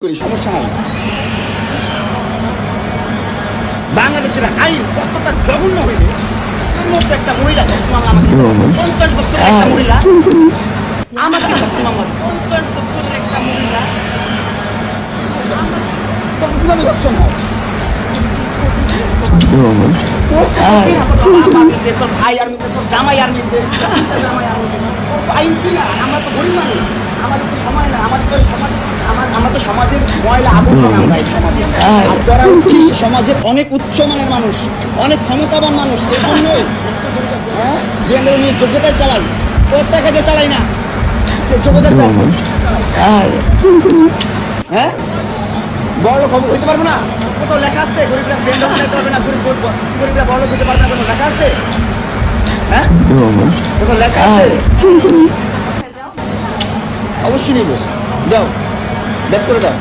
করি, সমস্যা নাই। বাংলাদেশের আইন কতটা জঘন্য হইলে মতো একটা মহিলা ধর্ষণ মামলা আমাকে 50 বছরের একটা মহিলা আমাকে ধর্ষণ মামলা 50 বছরের একটা মহিলা তখন কিভাবে ধর্ষণ হয়? ভাই আর জামাই আর আইন কি না? আমরা তো গরিব মানুষ, আমাদের তো সময় না, আমাদের তো সমাজের ময়লা আবর্জনা। আমরা এই সমাজে আপনারা হচ্ছিস সমাজের অনেক উচ্চমানের মানুষ, অনেক ক্ষমতাবান মানুষ। এই জন্যই বিএনপি নিয়ে যোগ্যতায় চালাই, তোর টাকা দিয়ে চালাই না, যোগ্যতা চাই। হ্যাঁ, বড় লোক হইতে পারবো না? কোথাও লেখা আছে গরিবরা বিএনপি চাইতে পারবে না, গরিবরা বড় লোক হইতে পারবে না? কোনো লেখা আছে? হ্যাঁ, কোথাও লেখা আছে? অবশ্যই নিব, দাও, ব্যাক করে দাও।